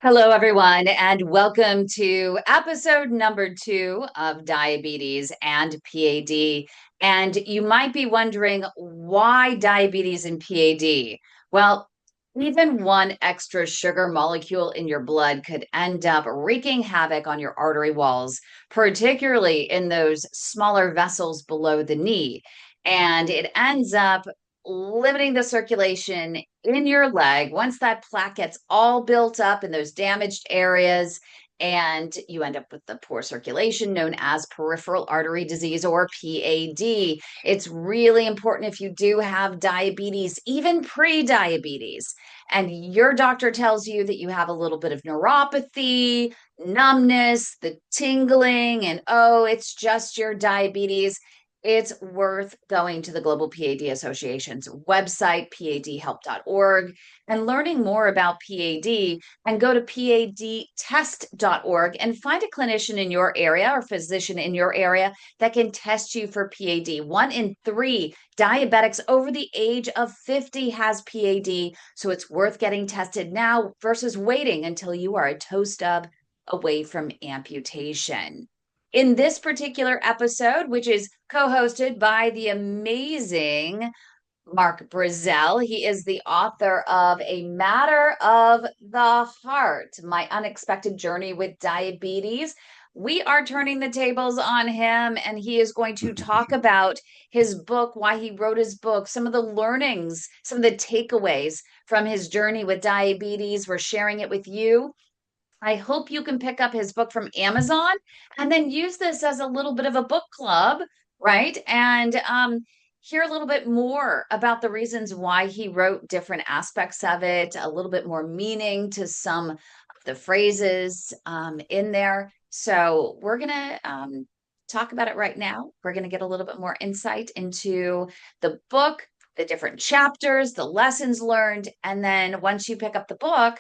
Hello, everyone, and welcome to episode number 2 of Diabetes and PAD. And you might be wondering why diabetes and PAD? Well, even one extra sugar molecule in your blood could end up wreaking havoc on your artery walls, particularly in those smaller vessels below the knee. And it ends up limiting the circulation in your leg. Once that plaque gets all built up in those damaged areas, and you end up with the poor circulation known as peripheral artery disease or PAD. It's really important if you do have diabetes, even pre-diabetes, and your doctor tells you that you have a little bit of neuropathy, numbness, the tingling, and oh, it's just your diabetes. It's worth going to the Global PAD Association's website, padhelp.org, and learning more about PAD, and go to padtest.org and find a clinician in your area or physician in your area that can test you for PAD. 1 in 3 diabetics over the age of 50 has PAD, so it's worth getting tested now versus waiting until you are a toe stub away from amputation. In this particular episode, which is co hosted by the amazing Mark Brezzell, he is the author of A Matter of the Heart, My Unexpected Journey with Diabetes. We are turning the tables on him, and he is going to talk about his book, why he wrote his book, some of the learnings, some of the takeaways from his journey with diabetes. We're sharing it with you. I hope you can pick up his book from Amazon and then use this as a little bit of a book club, right? And hear a little bit more about the reasons why he wrote different aspects of it, a little bit more meaning to some of the phrases in there. So we're going to talk about it right now. We're going to get a little bit more insight into the book, the different chapters, the lessons learned. And then once you pick up the book,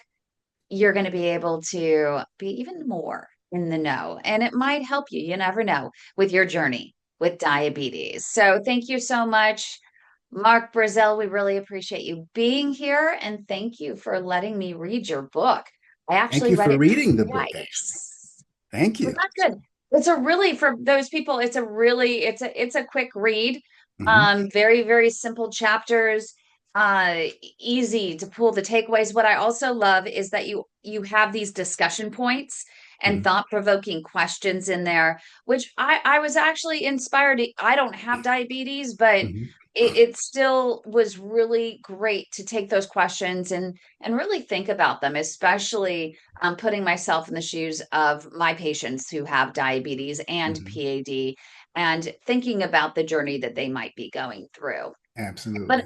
you're going to be able to be even more in the know. And it might help you, you never know, with your journey with diabetes. So thank you so much, Mark Brezzell. We really appreciate you being here. And thank you for letting me read your book. I Thank actually you read for it reading the book, actually. twice. Thank Was you. that good? It's a really, for those people, it's a quick read. Hmm. Very, very simple chapters, uh, easy to pull the takeaways. What I also love is that you have these discussion points and Hmm. thought-provoking questions in there, which I was actually inspired. I don't have diabetes, but Hmm. it still was really great to take those questions and really think about them, especially putting myself in the shoes of my patients who have diabetes and Hmm. PAD and thinking about the journey that they might be going through. But Absolutely.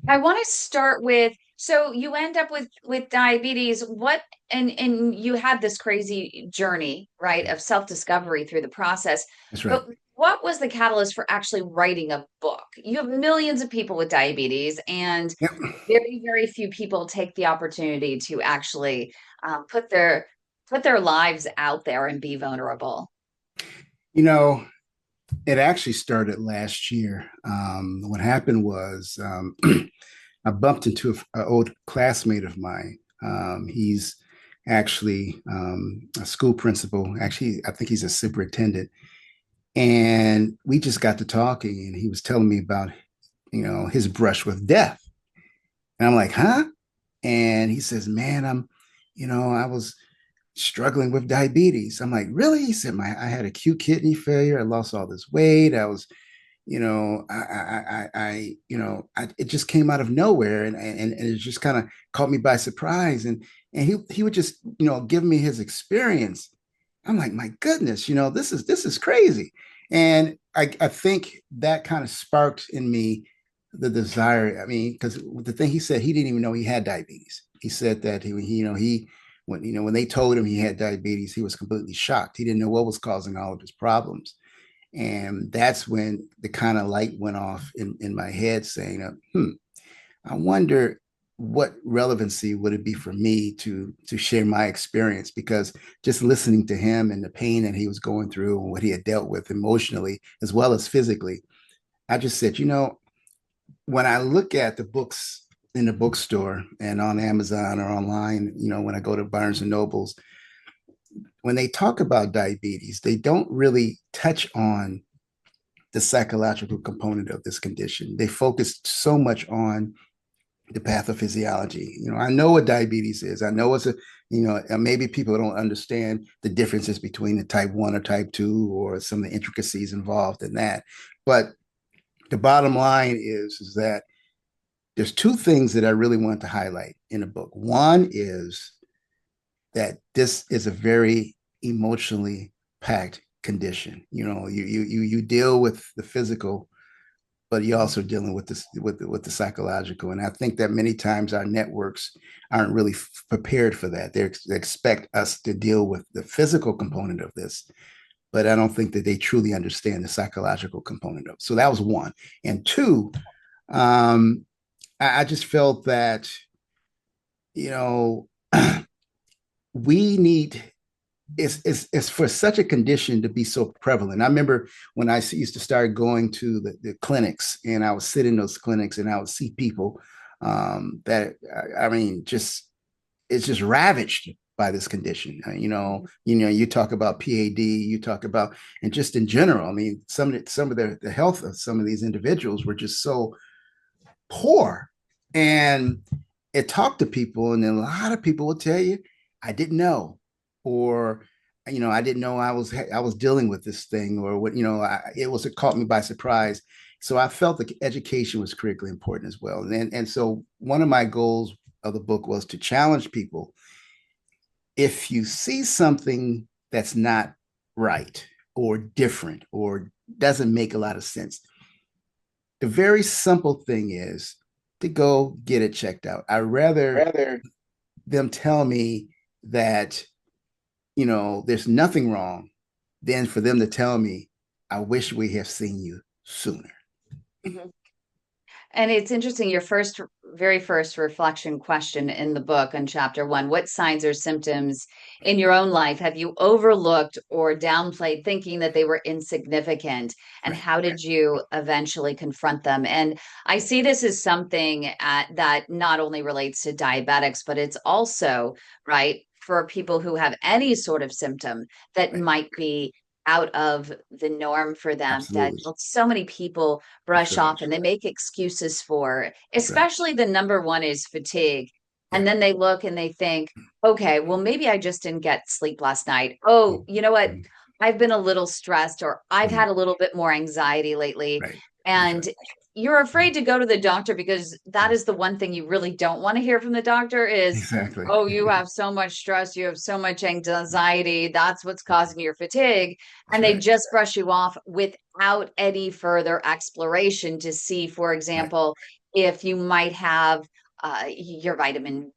I want to start with, so you end up with diabetes. What, and you had this crazy journey, right, of self-discovery through the process. That's right. But what was the catalyst for actually writing a book? You have millions of people with diabetes, and Yep. very, very few people take the opportunity to actually put their lives out there and be vulnerable. You know, it actually started last year. What happened was I bumped into an old classmate of mine. He's actually a school principal. Actually, I think he's a superintendent. And we just got to talking, and he was telling me about, his brush with death. And I'm like, huh? And he says, man, I was struggling with diabetes. I'm like, really? He said, I had acute kidney failure. I lost all this weight. I was, it just came out of nowhere, and it just kind of caught me by surprise. And he would just, give me his experience. I'm like, my goodness, this is crazy. And I think that kind of sparked in me the desire. I mean, because the thing he said, he didn't even know he had diabetes. He said that when they told him he had diabetes, he was completely shocked. He didn't know what was causing all of his problems. And that's when the kind of light went off in my head saying, I wonder what relevancy would it be for me to share my experience, because just listening to him and the pain that he was going through and what he had dealt with emotionally as well as physically, I just said, when I look at the books in the bookstore and on Amazon or online, when I go to Barnes and Nobles, when they talk about diabetes, they don't really touch on the psychological component of this condition. They focus so much on the pathophysiology. I know what diabetes is. I know maybe people don't understand the differences between the type 1 or type 2 or some of the intricacies involved in that. But the bottom line is that there's two things that I really want to highlight in the book. One is that this is a very emotionally packed condition. You deal with the physical, but you're also dealing with this with the psychological. And I think that many times our networks aren't really prepared for that. They expect us to deal with the physical component of this, but I don't think that they truly understand the psychological component of it. So that was one. And two, I just felt that, you know, we need it's for such a condition to be so prevalent. I remember when I used to start going to the clinics, and I would sit in those clinics and I would see people that I mean, just it's just ravaged by this condition. You talk about PAD, you talk about, and just in general, I mean, some of the health of some of these individuals were just so poor. And it talked to people, and then a lot of people will tell you, I didn't know, or I didn't know I was dealing with this thing, or what, it caught me by surprise. So I felt that education was critically important as well. And so one of my goals of the book was to challenge people. If you see something that's not right or different or doesn't make a lot of sense, the very simple thing is to go get it checked out. I rather Rather, them tell me that, there's nothing wrong than for them to tell me, I wish we have seen you sooner. Mhm. And it's interesting, your very first reflection question in the book on chapter one, what signs or symptoms in your own life have you overlooked or downplayed thinking that they were insignificant? And Right. how did you eventually confront them? And I see this as something that not only relates to diabetics, but it's also, right, for people who have any sort of symptom that Right. might be out of the norm for them, that Absolutely. so many people That's brush right. off and they make excuses for, That's right. especially the number one is fatigue. Yeah. And then they look and they think, okay, well, maybe I just didn't get sleep last night. Oh, you know what? Mhm. I've been a little stressed, or I've Mhm. had a little bit more anxiety lately. Right. That's And right. you're afraid to go to the doctor because that is the one thing you really don't want to hear from the doctor is, Exactly. oh, you have so much stress, you have so much anxiety, that's what's causing your fatigue. That's And they right. just brush you off without any further exploration to see, for Right. example, if you might have your vitamin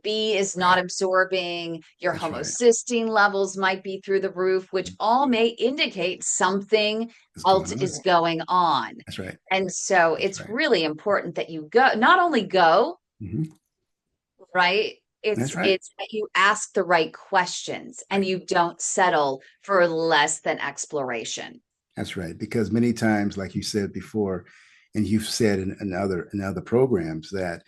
B is not Right. absorbing, your That's right. homocysteine levels might be through the roof, which all may indicate something What's else going on? is going on. That's right. And so That's it's right. really important that you go, not only go, Mhm. right? It's That's right. it's that you ask the right questions and Right. you don't settle for less than exploration. That's right. Because many times, like you said before, and you've said in other programs that,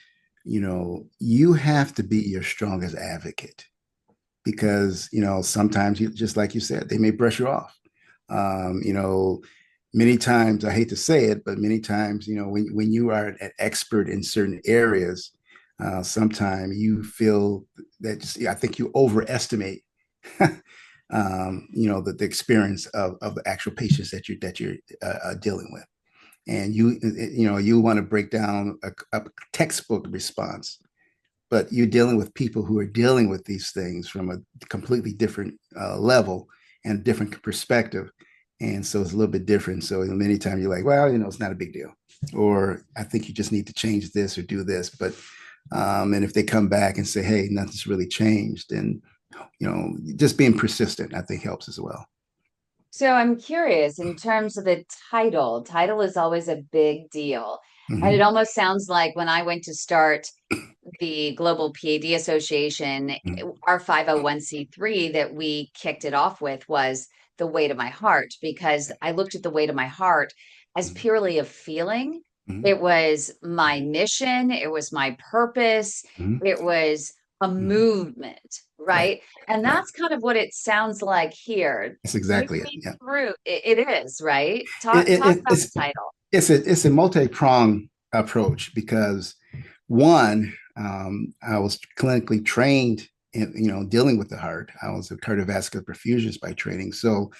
you have to be your strongest advocate, because sometimes, you just like you said, they may brush you off. um, you know Many times, I hate to say it, but many times, when you are an expert in certain areas, sometimes you feel that, I think you overestimate the experience of the actual patients that you're dealing with. And you want to break down a textbook response, but you're dealing with people who are dealing with these things from a completely different level and different perspective. And so it's a little bit different. So many times you're like, well, it's not a big deal. Or I think you just need to change this or do this. But and if they come back and say, hey, nothing's really changed, then just being persistent, I think, helps as well. So I'm curious in terms of the title is always a big deal. And it Mm-hmm. almost sounds like when I went to start the Global PAD Association, Mm-hmm. our 501(c)(3) that we kicked it off with was the weight of my heart, because I looked at the weight of my heart as purely a feeling Mm-hmm. It was my mission, it was my purpose, Mm-hmm. it was a Mm-hmm. movement, Right. right? And Right. that's kind of what it sounds like here. That's Take exactly it. me Yeah. through. It is, right? It, it, Talk it- about it's the title. it's a multi-pronged approach because one, I was clinically trained in, dealing with the heart. I was a cardiovascular perfusionist by training, so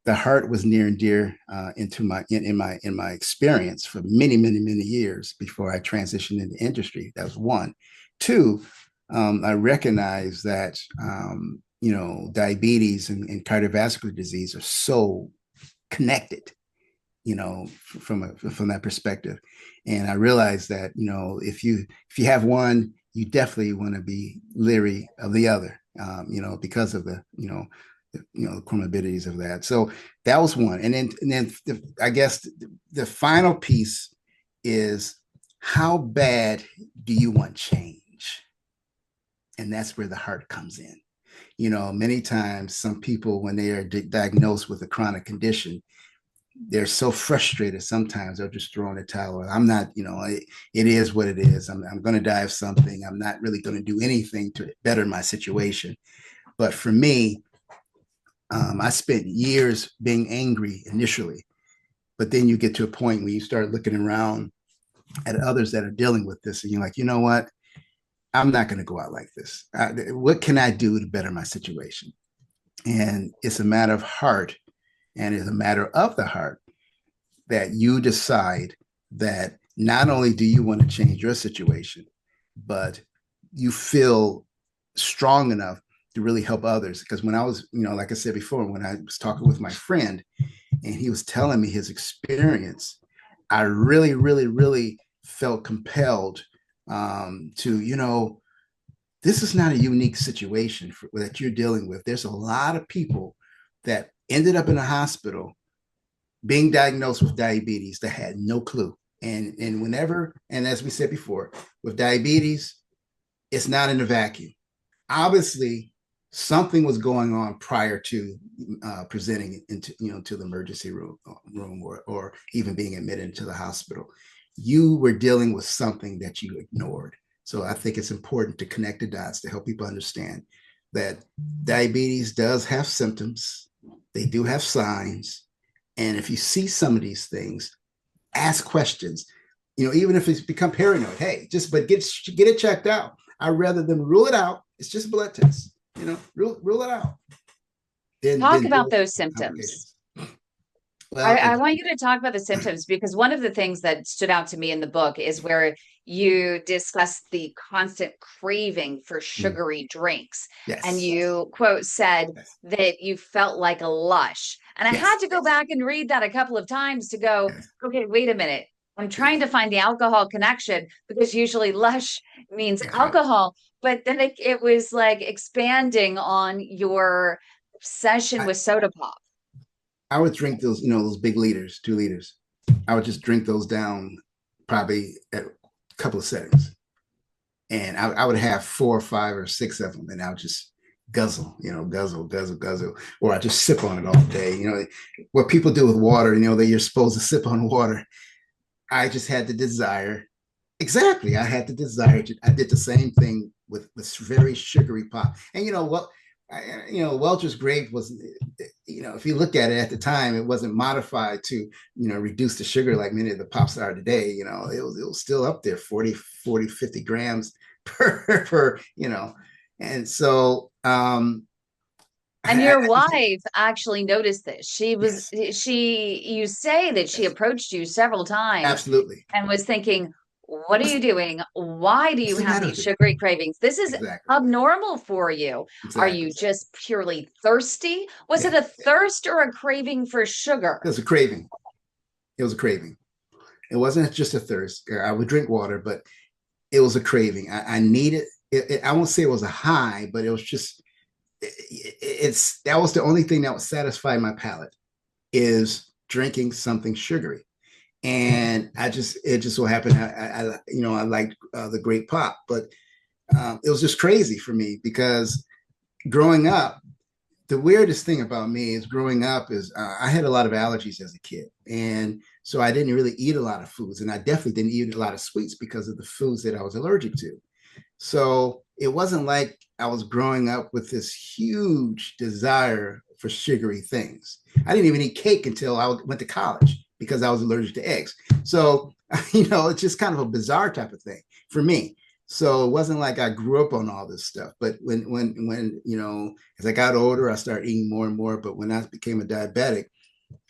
the heart was near and dear into in my experience for many years before I transitioned into industry. That was one. Two, I recognize that diabetes and cardiovascular disease are so connected, from that perspective. And I realized that if you have one, you definitely want to be leery of the other, because of the comorbidities of that. So that was one. And then I guess the final piece is, how bad do you want change? And that's where the heart comes in. Many times some people, when they are diagnosed with a chronic condition, they're so frustrated sometimes they'll just throw in the towel. I'm not, it is what it is. I'm going to die of something. I'm not really going to do anything to better my situation. But for me, I spent years being angry initially, but then you get to a point where you start looking around at others that are dealing with this, and you're like, you know what? I'm not going to go out like this. What can I do to better my situation? And it's a matter of heart, and it's a matter of the heart that you decide that not only do you want to change your situation, but you feel strong enough to really help others. Because when I was, like I said before, when I was talking with my friend and he was telling me his experience, I really felt compelled to, this is not a unique situation that you're dealing with. There's a lot of people that ended up in a hospital being diagnosed with diabetes that had no clue. And as we said before, with diabetes, it's not in a vacuum. Obviously, something was going on prior to presenting into to the emergency room or even being admitted into the hospital. You were dealing with something that you ignored. So I think it's important to connect the dots to help people understand that diabetes does have symptoms. They do have signs. And if you see some of these things, ask questions. Even if it's become paranoid, hey, but get it checked out. I'd rather than rule it out. It's just a blood test. Rule it out. Talk Then deal about with those symptoms. complications. Well, I want you to talk about the symptoms because one of the things that stood out to me in the book is where you discuss the constant craving for sugary drinks. And yes, you, quote, said yes, that you felt like a lush. And I had yes, to go back and read that a couple of times to go, yes, okay, wait a minute. I'm trying yes, to find the alcohol connection because usually lush means yes, right. alcohol. But then it was like expanding on your obsession I, with soda pop. I would drink those, those big liters, 2 liters. I would just drink those down probably at a couple of settings. And I would have 4 or 5 or 6 of them, and I would just guzzle, guzzle, or I just sip on it all day. What people do with water, that you're supposed to sip on water. I just had the desire. Exactly, I had the desire to. I did the same thing with very sugary pop, and what. Welch's grape was, if you look at it at the time, it wasn't modified to, reduce the sugar like many of the pops are today. It was still up there, 50 grams per. And so And your I just, wife actually noticed this. yes, You say that she yes, approached you several times absolutely. and was thinking, what are What's you doing? Why do what's you the have matter these with you? sugary cravings? This is Exactly, abnormal for you. Are exactly. you just purely thirsty? Was it Yeah, a thirst or a craving for sugar? it was a craving. It was a craving. It wasn't just a thirst. I would drink water, but it was a craving. I needed it. I won't say it was a high, but it was just it's that was the only thing that would satisfy my palate, is drinking something sugary. And it just so happened I liked the great pop, but it was just crazy for me because growing up, the weirdest thing about me is growing up is I had a lot of allergies as a kid, and so I didn't really eat a lot of foods, and I definitely didn't eat a lot of sweets because of the foods that I was allergic to. So it wasn't like I was growing up with this huge desire for sugary things. I didn't even eat cake until I went to college because I was allergic to eggs. So, it's just kind of a bizarre type of thing for me. So it wasn't like I grew up on all this stuff. But when as I got older, I started eating more and more. But when I became a diabetic,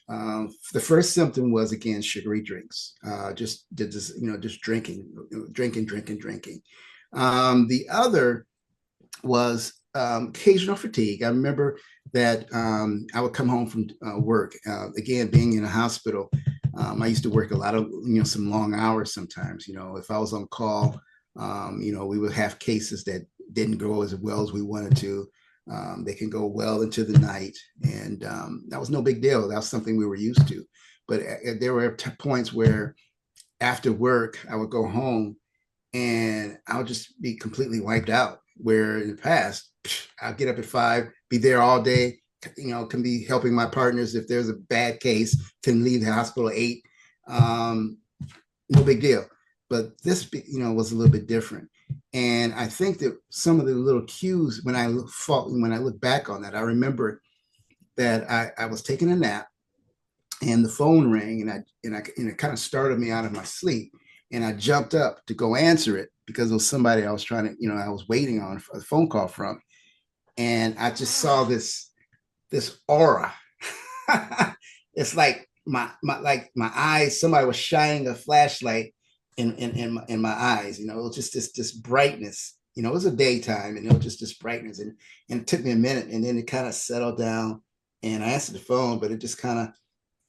the first symptom was again sugary drinks, just drinking. The other was occasional fatigue. I remember that I would come home from work. Again, being in a hospital, I used to work a lot of some long hours sometimes. If I was on call, we would have cases that didn't go as well as we wanted to. They can go well into the night, and that was no big deal. That was something we were used to. But there were points where after work, I would go home and I'll just be completely wiped out. Where in the past, I'll get up at 5, be there all day, can be helping my partners if there's a bad case, can leave the hospital at 8. Um, no big deal. But this, was a little bit different. And I think that some of the little cues when I look back on that, I remember that I was taking a nap and the phone rang and it kind of started me out of my sleep, and I jumped up to go answer it because it was somebody I was trying to I was waiting on a phone call from, and I just saw this aura. It's like my eyes, somebody was shining a flashlight in my eyes. It was just this brightness. It was a daytime, and it was just this brightness, and it took me a minute, and then it kind of settled down, and I answered the phone, but it just kind of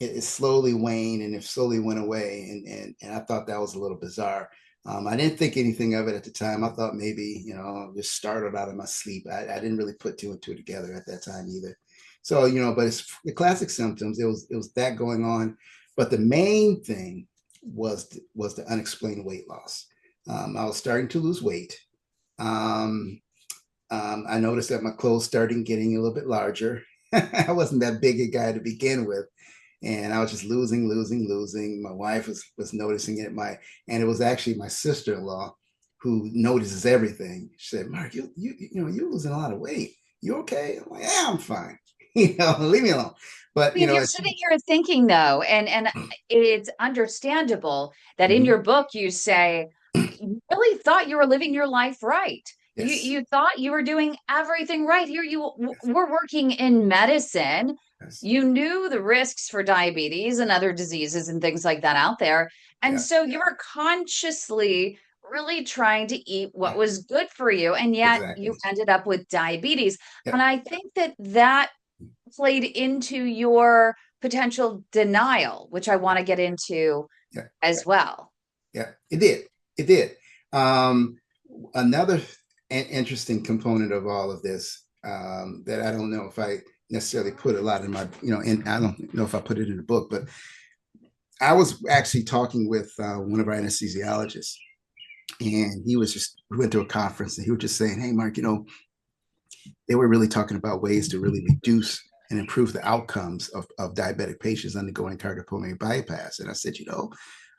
it slowly waned, and it slowly went away, and I thought that was a little bizarre. I didn't think anything of it at the time. I thought maybe just started out of my sleep. I didn't really put two and two together at that time either. So but it's the classic symptoms. It was that going on, but the main thing was the unexplained weight loss. I was starting to lose weight. Um, I noticed that my clothes started getting a little bit larger. I wasn't that big a guy to begin with, and I was just losing. My wife was noticing it. And it was actually my sister-in-law who notices everything. She said, "Mark, you're losing a lot of weight. You okay?" I'm like, "Yeah, I'm fine. Leave me alone." I But mean, you're sitting here thinking though, and it's understandable that in mhm, your book you say you really thought you were living your life right. yes, You thought you were doing everything right. Here you were working in medicine. yes, You knew the risks for diabetes and other diseases and things like that out there. And yeah, so you were consciously really trying to eat what yeah, was good for you, and yet you exactly, ended up with diabetes. yeah, And I think that played into your potential denial, which I want to get into yeah, as well. yeah. It did. Um, Another interesting component of all of this, that I don't know if I necessarily put a lot in my, and I don't know if I put it in the book, but I was actually talking with one of our anesthesiologists, and we went to a conference, and he was just saying, "Hey, Mark, they were really talking about ways to really reduce and improve the outcomes of diabetic patients undergoing cardiopulmonary bypass." And I said,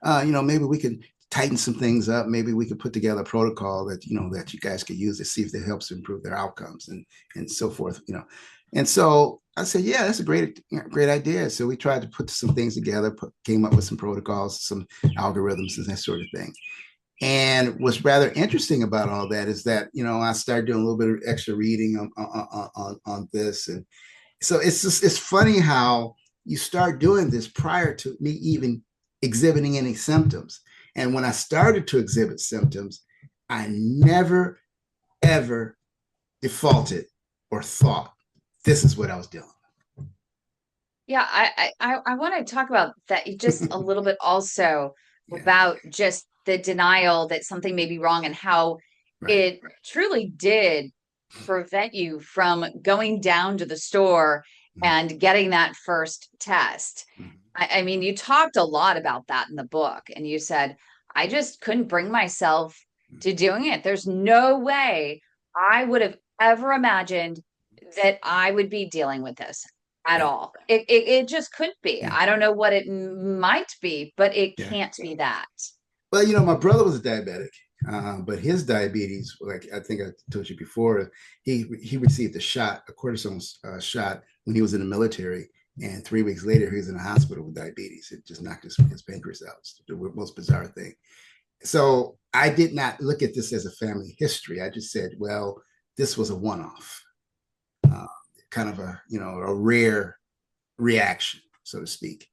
maybe we can tighten some things up. Maybe we could put together a protocol that you guys could use to see if it helps improve their outcomes and so forth. And so I said, yeah, that's a great idea. So we tried to put some things together, came up with some protocols, some algorithms, and that sort of thing. And what's rather interesting about all that is that I started doing a little bit of extra reading on this, and so it's funny how you start doing this prior to me even exhibiting any symptoms. And when I started to exhibit symptoms, I never ever defaulted or thought this is what I was doing. Yeah, I want to talk about that just a little bit also Yeah, about just the denial that something may be wrong and how right. it truly did prevent you from going down to the store Mhm, and getting that first test. mhm, I mean, you talked a lot about that in the book, and you said, I just couldn't bring myself to doing it. There's no way I would have ever imagined that I would be dealing with this at Yeah, all. It just couldn't be. yeah, I don't know what it might be, but it yeah. can't be that. Well, my brother was a diabetic, but his diabetes, like I think I told you before, he received a cortisone shot when he was in the military, and 3 weeks later he was in a hospital with diabetes. It just knocked his pancreas out. It's the most bizarre thing. So I did not look at this as a family history. I just said, well, this was a one-off, uh, kind of a rare reaction, so to speak.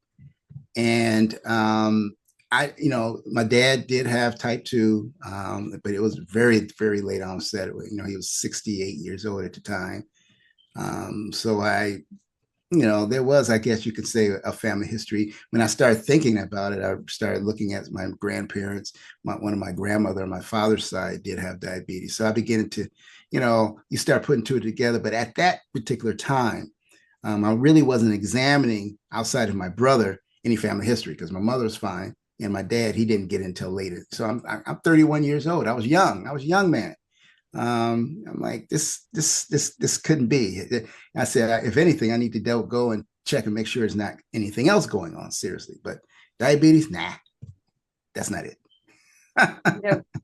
And my dad did have type 2, but it was very, very late onset. He was 68 years old at the time. So there was, I guess you could say, a family history. When I started thinking about it, I started looking at my grandparents. One of my grandmother on my father's side did have diabetes. So I began to, you start putting two together. But at that particular time, I really wasn't examining outside of my brother any family history because my mother was fine and my dad, he didn't get in until later. So I'm 31 years old. I was young. I was a young man. I'm like, this couldn't be. I said, if anything, I need to go and check and make sure there's not anything else going on seriously. But diabetes, nah, that's not it.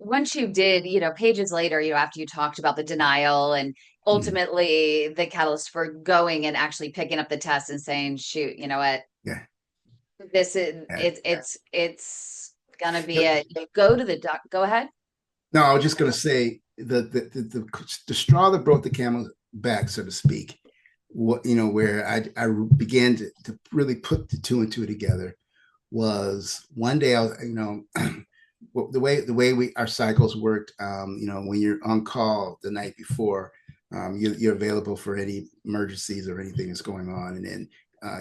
Once you did, pages later, after you talked about the denial and Mm, ultimately the catalyst for going and actually picking up the test and saying, shoot, you know what, yeah, this is yeah. it's gonna be Yep. a go to the doc. Go ahead. No, I was just going to say the straw that broke the camel's back, so to speak. Where I began to really put the two and two together was one day I was, the way our cycles worked. When you're on call the night before, you're available for any emergencies or anything that's going on, and then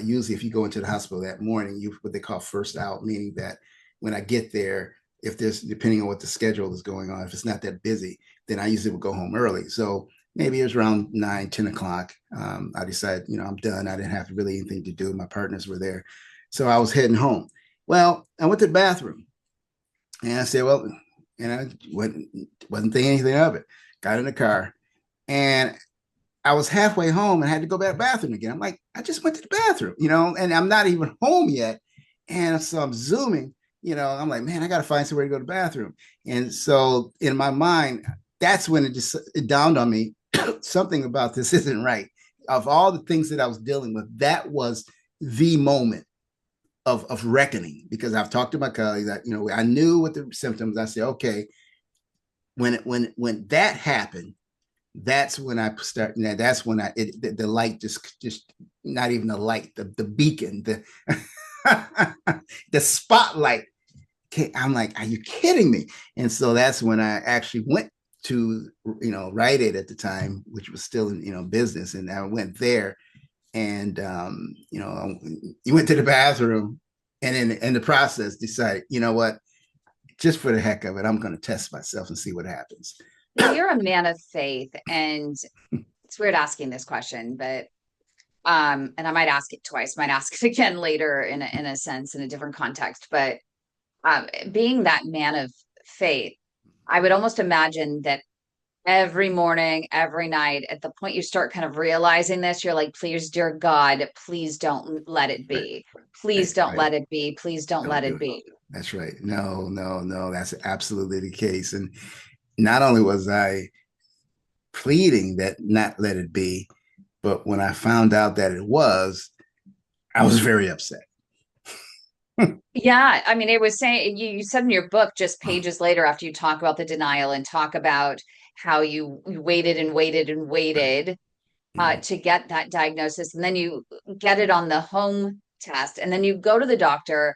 usually if you go into the hospital that morning, you what they call first out, meaning that when I get there, if there's depending on what the schedule is going on, if it's not that busy, then I usually would go home early. So maybe it was around 9, 10 o'clock. I decided, I'm done. I didn't have really anything to do. My partners were there. So I was heading home. Well, I went to the bathroom and I said, well, I wasn't thinking anything of it. Got in the car and I was halfway home and had to go back to the bathroom again. I'm like, I just went to the bathroom, and I'm not even home yet. And so I'm zooming, I'm like, man, I got to find somewhere to go to the bathroom. And so in my mind, that's when it dawned on me something about this isn't right. Of all the things that I was dealing with, that was the moment of reckoning because I've talked to my colleagues that, I knew what the symptoms. I said, okay, when that happened, that's when I start. That's when the light just not even the light, the beacon, the spotlight. I'm like, are you kidding me? And so that's when I actually went to Rite Aid at the time, which was still in business, and I went there, and you went to the bathroom, and in the process decided, what, just for the heck of it, I'm going to test myself and see what happens. You're a man of faith, and it's weird asking this question, but and I might ask it twice, might ask it again later in a sense, in a different context. But being that man of faith, I would almost imagine that every morning, every night, at the point you start kind of realizing this, you're like, please, dear God, please don't let it Right, be. Please right, don't right. let it be. Please don't Don't let do it it. be. That's right. No, no, no. That's absolutely the case. And not only was I pleading that not let it be, but when I found out that it was, I was very upset. Yeah, I mean, it was saying you said in your book just pages later after you talk about the denial and talk about how you waited and waited and Right. waited Mm-hmm. to get that diagnosis, and then you get it on the home test, and then you go to the doctor,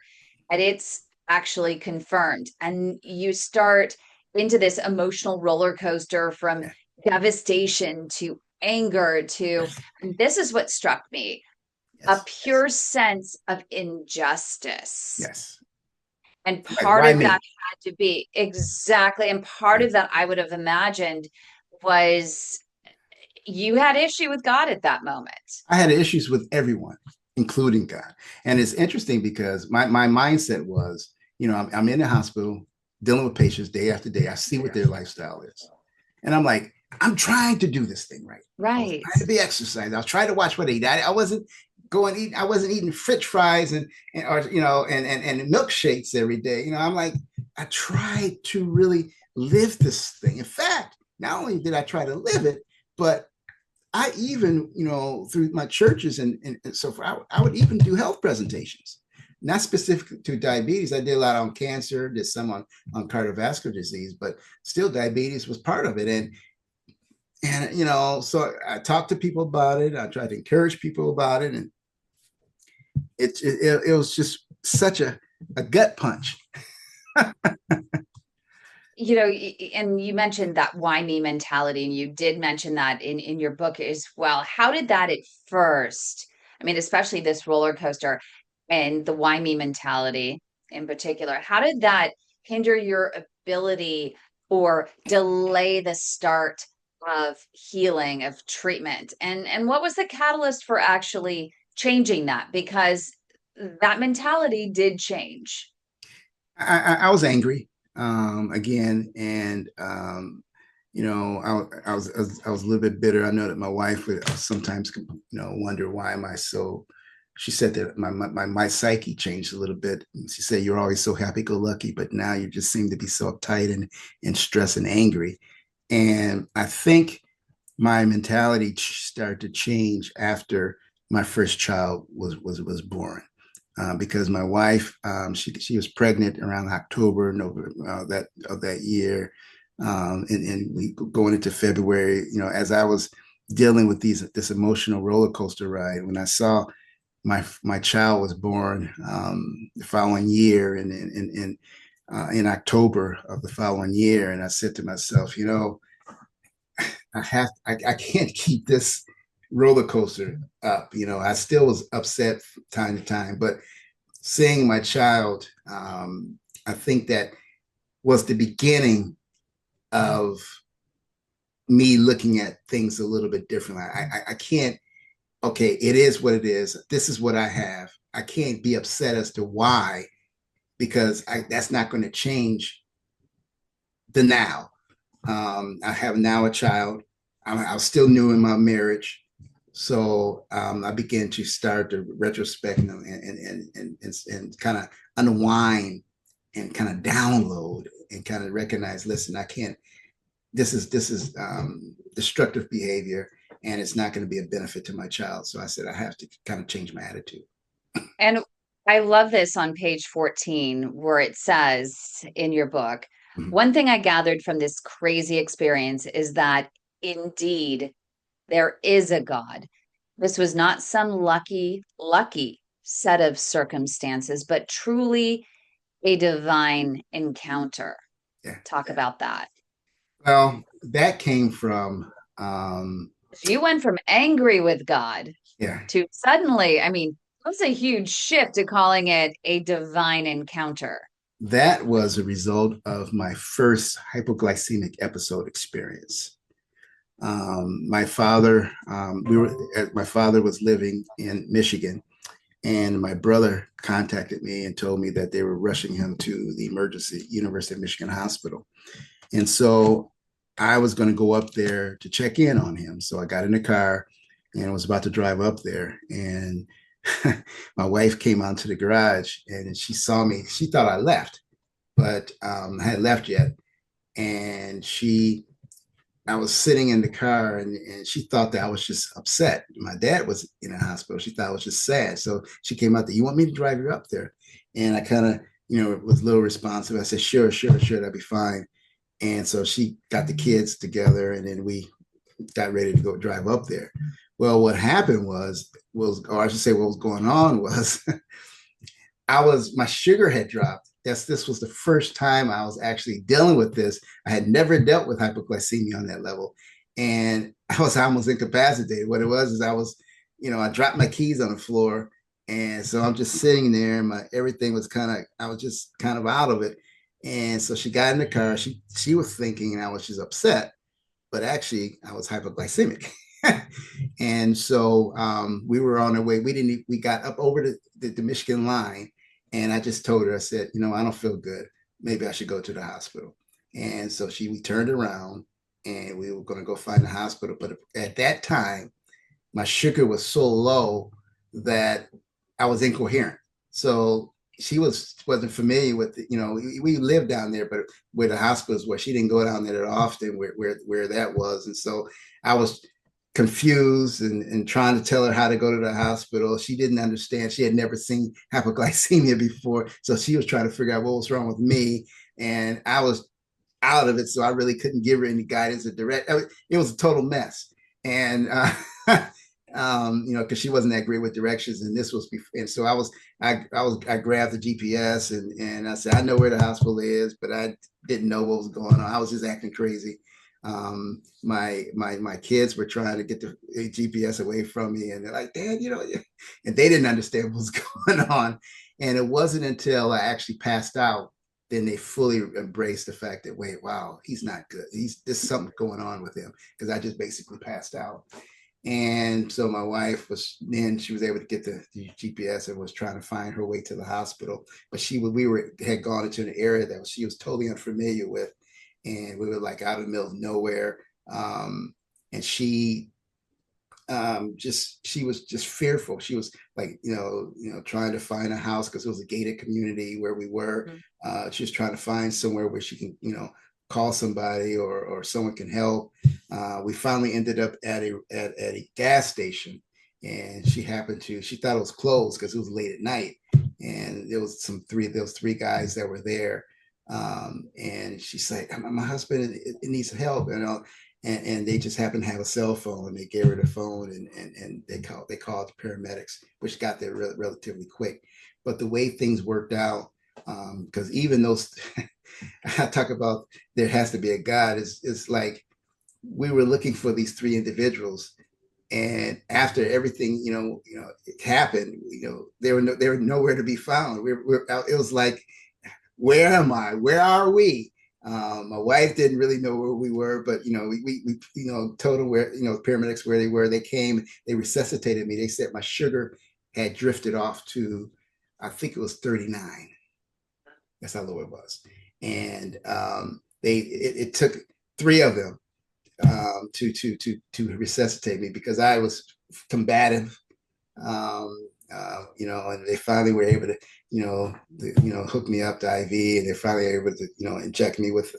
and it's actually confirmed, and you start into this emotional roller coaster from Yeah. devastation to anger to, Yes. and this is what struck me, a Yes. Yes. pure sense of injustice. Yes. And Right. part Why of that me? had to be exactly, and part Yeah. of that I would have imagined was you had issue with God at that moment. I had issues with everyone, including God. And it's interesting because my mindset was, I'm in the hospital dealing with patients day after day. I see what their lifestyle is. And I'm like, I'm trying to do this thing right. I was Right. trying to be exercised. I was trying to watch what I eat. I wasn't going eat. I wasn't eating French fries and or and milkshakes every day. I'm like, I tried to really live this thing. In fact, not only did I try to live it, but I even, through my churches and so forth, I would even do health presentations, not specific to diabetes. I did a lot on cancer, did some on cardiovascular disease, but still diabetes was part of it. And so I talked to people about it. I tried to encourage people about it, and it was just such a gut punch. And you mentioned that why me mentality, and you did mention that in your book as well. How did that at first, I mean, especially this roller coaster and the why me mentality in particular, how did that hinder your ability or delay the start of healing, of treatment? And what was the catalyst for actually changing that? Because that mentality did change. I was angry again, and I was a little bit bitter. I know that my wife would sometimes wonder why am I so. She said that my psyche changed a little bit. She said you're always so happy go lucky, but now you just seem to be so uptight and stressed and angry. And I think my mentality started to change after my first child was born. Because my wife, she was pregnant around October, November that of that year, and we going into February. As I was dealing with this emotional roller coaster ride, when I saw my child was born the following year, and in October of the following year, and I said to myself, I can't keep this roller coaster up. I still was upset from time to time, but seeing my child, I think that was the beginning of me looking at things a little bit differently. I can't, okay, it is what it is. This is what I have. I can't be upset as to why, because that's not going to change the now. I have now a child. I was still new in my marriage. So I began to start to retrospect and kind of unwind and kind of download and kind of recognize, listen, I can't, this is destructive behavior and it's not going to be a benefit to my child. So I said, I have to kind of change my attitude. And I love this on page 14, where it says in your book, Mm-hmm. one thing I gathered from this crazy experience is that indeed there is a God. This was not some lucky set of circumstances, but truly a divine encounter. Yeah. Talk Yeah. about that. Well, that came from, um, You went from angry with God yeah, to suddenly, I mean, that was a huge shift to calling it a divine encounter. that was a result of my first hypoglycemic episode experience. My father was living in Michigan, and my brother contacted me and told me that they were rushing him to the emergency University of Michigan hospital. And so I was going to go up there to check in on him. So I got in the car and was about to drive up there. And my wife came onto the garage and she saw me. She thought I left, but I hadn't left yet. And I was sitting in the car and she thought that I was just upset. My dad was in the hospital. She thought I was just sad. So she came out there, you want me to drive you up there? And I kind of, was a little responsive. I said, sure, that'd be fine. And so she got the kids together and then we got ready to go drive up there. Well, what happened or I should say what was going on was my sugar had dropped. This was the first time I was actually dealing with this. I had never dealt with hypoglycemia on that level. And I was almost incapacitated. What it was is I dropped my keys on the floor. And so I'm just sitting there and everything was I was just kind of out of it. And so she got in the car. She was thinking I was just upset, but actually I was hypoglycemic. And so we were on our way. We got up over the Michigan line, and I just told her, I said, I don't feel good. Maybe I should go to the hospital. And so we turned around and we were going to go find the hospital. But at that time, my sugar was so low that I was incoherent. So she wasn't familiar with it. You know, we lived down there, but where the hospitals were, she didn't go down there that often where that was. And so I was confused and trying to tell her how to go to the hospital. She didn't understand. She had never seen hypoglycemia before. So she was trying to figure out what was wrong with me. And I was out of it. So I really couldn't give her any guidance or direct. It was a total mess. And, you know, because she wasn't that great with directions, and this was before, and so I grabbed the GPS and I said, I know where the hospital is, but I didn't know what was going on. I was just acting crazy. My kids were trying to get the GPS away from me, and they're like, Dad, you know, and they didn't understand what was going on. And it wasn't until I actually passed out then they fully embraced the fact that, wait, wow, he's not good. There's something going on with him, because I just basically passed out. And so my wife was then she was able to get the GPS and was trying to find her way to the hospital. But we had gone into an area that she was totally unfamiliar with, and we were like out in the middle of nowhere. And she was just fearful. She was like, trying to find a house because it was a gated community where we were. Mm-hmm. She was trying to find somewhere where she can, call somebody or someone can help. We finally ended up at a gas station, and she thought it was closed because it was late at night, and there was three guys that were there. And she's like, my husband it needs help, and they just happened to have a cell phone, and they gave her the phone, and they called the paramedics, which got there relatively quick. But the way things worked out, because even those I talk about there has to be a God, is like we were looking for these three individuals, and after everything it happened, they were nowhere to be found. It was like, where am I? Where are we? My wife didn't really know where we were, but we told them where, paramedics where they were. They came, they resuscitated me. They said my sugar had drifted off to, I think it was 39. That's how low it was. And it took three of them to resuscitate me, because I was combative, and they finally were able to, hook me up to IV, and they finally were able to, inject me with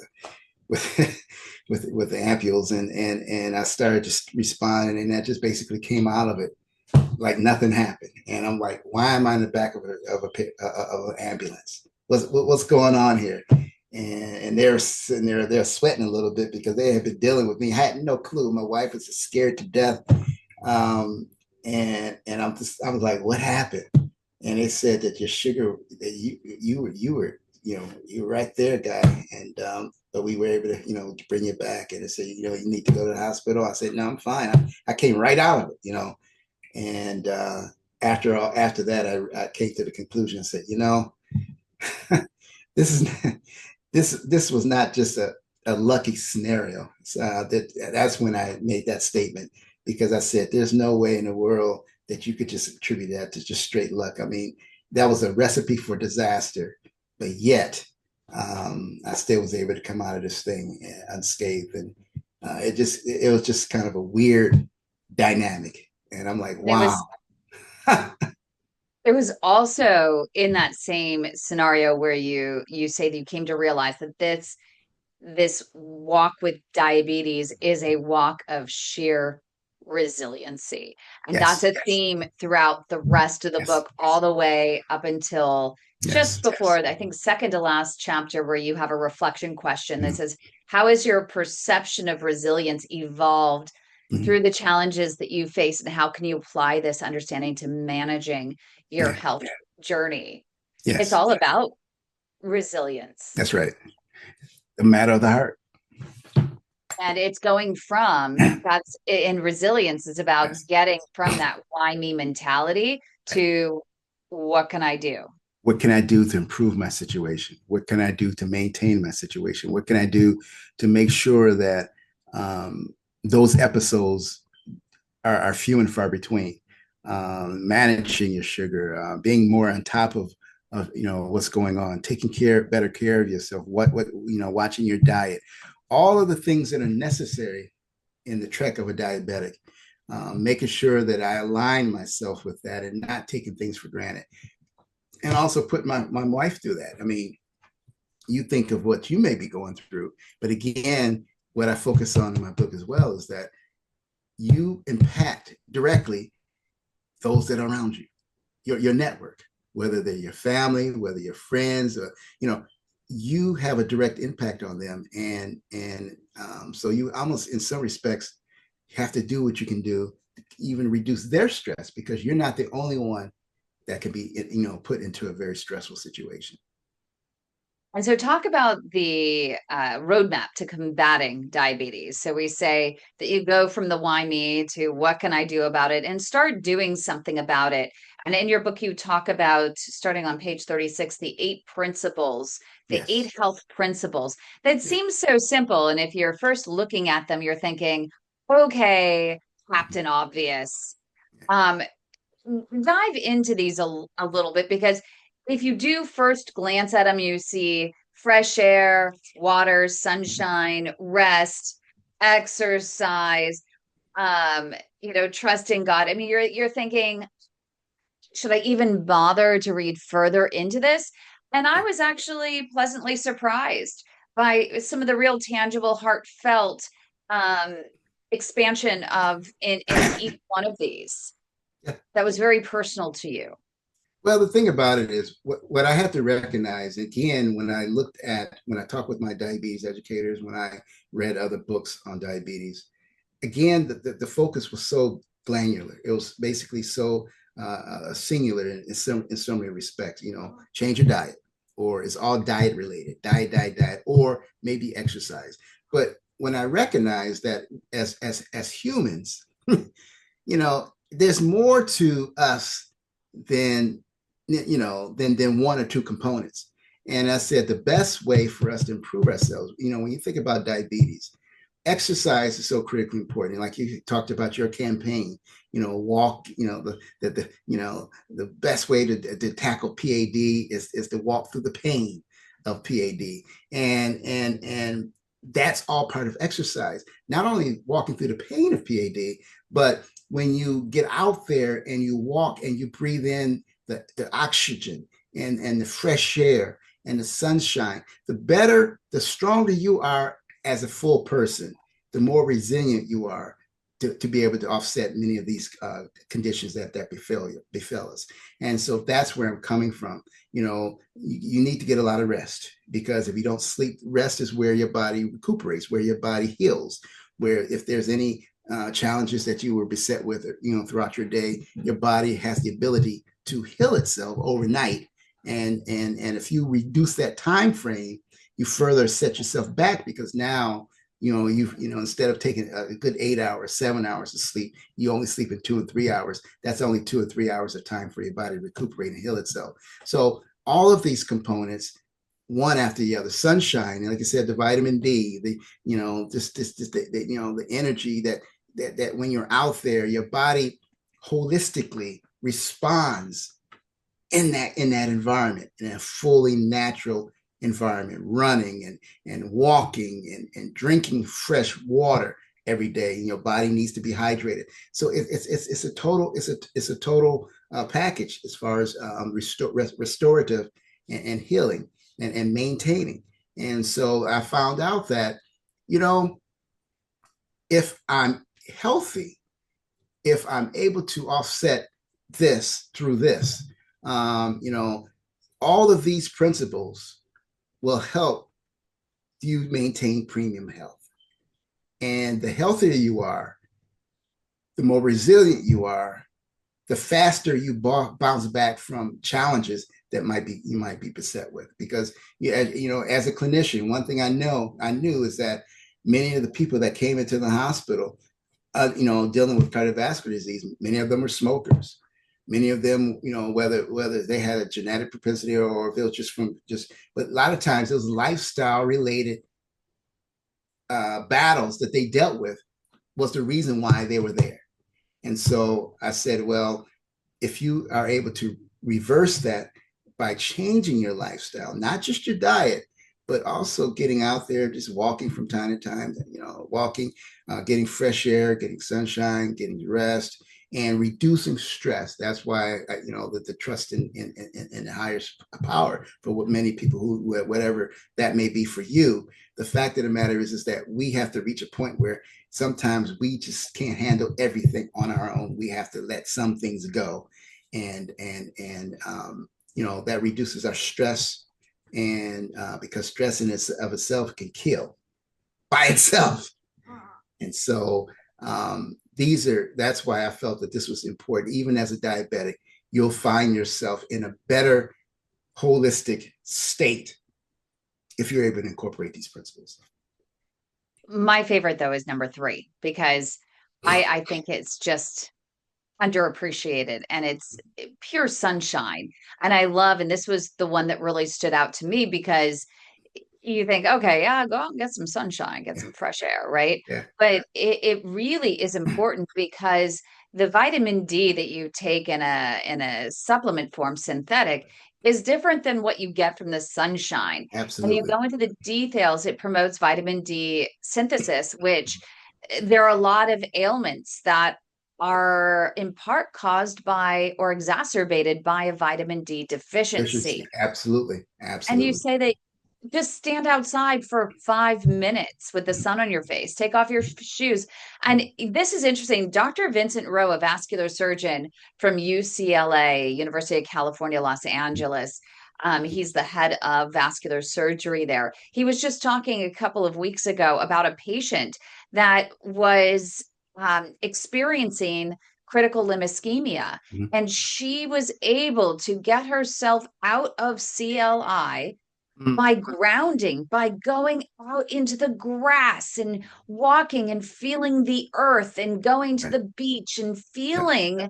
with the ampules, and I started just responding, and that just basically came out of it like nothing happened. And I'm like, why am I in the back of an ambulance? What's going on here? And they're sitting there, they're sweating a little bit because they had been dealing with me. I had no clue. My wife was scared to death. And I was like, what happened? And they said that your sugar, that you were, you were right there, guy. And but we were able to, to bring you back. And they said, you need to go to the hospital. I said, no, I'm fine. I came right out of it, And after that, I came to the conclusion and said, this is this was not just a lucky scenario. That's when I made that statement, because I said there's no way in the world that you could just attribute that to just straight luck. I mean, that was a recipe for disaster, but yet I still was able to come out of this thing unscathed, and it was just kind of a weird dynamic. And I'm like, It wow. was It was also in that same scenario where you say that you came to realize that this walk with diabetes is a walk of sheer resiliency. And that's Yes, a theme throughout the rest of the yes, book, all the way up until just yes. before, I think, second to last chapter, where you have a reflection question that says, how has your perception of resilience evolved Mm-hmm. through the challenges that you face, and how can you apply this understanding to managing your Yeah, health journey? It's yes, all about resilience. that's right. The matter of the heart. And it's going from that's in resilience is about Yes. getting from that why me mentality Right. to what can I do? What can I do to improve my situation? What can I do to maintain my situation? What can I do to make sure that those episodes are few and far between? Managing your sugar, being more on top of what's going on, taking better care of yourself. Watching your diet. all of the things that are necessary in the trek of a diabetic, making sure that I align myself with that and not taking things for granted. And also put my wife through that. I mean, you think of what you may be going through, but again, what I focus on in my book as well is that you impact directly those that are around you, your network, whether they're your family, whether your friends, or you have a direct impact on them, and so you almost, in some respects, have to do what you can do to even reduce their stress because you're not the only one that can be put into a very stressful situation. And so, talk about the roadmap to combating diabetes. So, we say that you go from the why me to what can I do about it and start doing something about it. And in your book, you talk about, starting on page 36, the eight Yes. health principles that Yeah. seems so simple. And if you're first looking at them, you're thinking, okay, Captain Obvious. Um, dive into these a little bit, because if you do first glance at them, you see fresh air, water, sunshine, rest, exercise, trust in God. I mean, you're thinking, should I even bother to read further into this? And I Yeah. was actually pleasantly surprised by some of the real tangible, heartfelt um, expansion of in each one of these Yeah. that was very personal to you. Well, the thing about it is what I have to recognize again when I talk with my diabetes educators, when I read other books on diabetes, again, the focus was so granular. It was basically so singular in so many respects. Change your diet, or it's all diet related, diet, or maybe exercise. But when I recognize that as humans, there's more to us than than one or two components. And I said the best way for us to improve ourselves, when you think about diabetes, exercise is so critically important. Like you talked about your campaign, walk, the best way to tackle PAD is to walk through the pain of PAD. And that's all part of exercise. Not only walking through the pain of PAD, but when you get out there and you walk and you breathe in the oxygen and the fresh air and the sunshine, the better, the stronger you are as a full person, the more resilient you are to be able to offset many of these conditions that befell us. And so that's where I'm coming from. You need to get a lot of rest, because if you don't sleep, rest is where your body recuperates, where your body heals, where if there's any challenges that you were beset with, throughout your day, your body has the ability to heal itself overnight. And if you reduce that time frame, you further set yourself back, because now instead of taking a good 8 hours, 7 hours of sleep, you only sleep in 2 or 3 hours. That's only 2 or 3 hours of time for your body to recuperate and heal itself. So all of these components, one after the other, sunshine, and like I said, the vitamin D, the energy that when you're out there, your body holistically responds in that environment, in a fully natural environment, running and walking and drinking fresh water every day. And your body needs to be hydrated. So it's a total package as far as restorative and healing and maintaining. And so I found out that, if I'm healthy, if I'm able to offset this through this, all of these principles will help you maintain premium health. And the healthier you are, the more resilient you are, the faster you bounce back from challenges that you might be beset with. Because as a clinician, one thing I knew is that many of the people that came into the hospital, dealing with cardiovascular disease, many of them were smokers. Many of them, whether they had a genetic propensity or if it was but a lot of times it was lifestyle related battles that they dealt with was the reason why they were there. And so I said, well, if you are able to reverse that by changing your lifestyle, not just your diet, but also getting out there, just walking from time to time, walking, getting fresh air, getting sunshine, getting rest, and reducing stress. That's why, that the trust in the higher power for what many people whatever that may be for you. The fact of the matter is that we have to reach a point where sometimes we just can't handle everything on our own. We have to let some things go, and that reduces our stress, and because stress in of itself can kill by itself. And so that's why I felt that this was important. Even as a diabetic, you'll find yourself in a better holistic state if you're able to incorporate these principles. My favorite though is number 3 because I think it's just underappreciated and it's pure sunshine. And I love, and this was the one that really stood out to me because you think, okay, yeah, go out and get some sunshine, get Yeah, some fresh air, right? yeah, But it really is important because the vitamin D that you take in a supplement form, synthetic, is different than what you get from the sunshine. And you absolutely. go into the details, it promotes vitamin D synthesis, which there are a lot of ailments that are in part caused by or exacerbated by a vitamin D Efficiency, deficiency. absolutely, And you absolutely. say that just stand outside for 5 minutes with the Mhm. sun on your face, take off your shoes. And this is interesting. Dr. Vincent Rowe, a vascular surgeon from UCLA, University of California, Los Angeles, he's the head of vascular surgery there. He was just talking a couple of weeks ago about a patient that was experiencing critical limb ischemia. Mhm. And she was able to get herself out of CLI Mhm. by grounding, by going out into the grass and walking and feeling the earth and going to Right. the beach and Yeah, feeling yeah,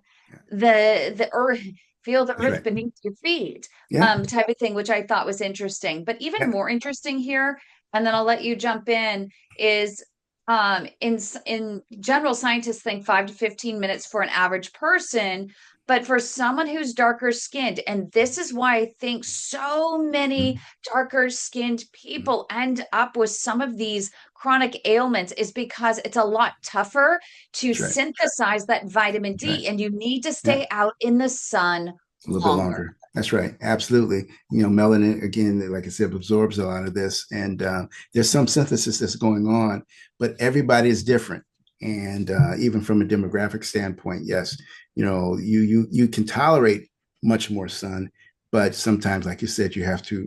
the earth, feel the that's earth right. beneath your feet, Yeah, type of thing, which I thought was interesting. But even yeah. more interesting here, and then I'll let you jump in, is in general, scientists think 5 to 15 minutes for an average person. But for someone who's darker skinned, and this is why I think so many Mhm. darker skinned Mhm. people end up with some of these chronic ailments is because it's a lot tougher to That's right. synthesize that vitamin That's right. D and you need to Yeah. stay out in the sun A little bit longer. longer. That's right. Absolutely. Melanin, again, like I said, absorbs a lot of this. And there's some synthesis that's going on, but everybody is different. And even from a demographic standpoint, yes, you can tolerate much more sun, but sometimes, like you said, you have to,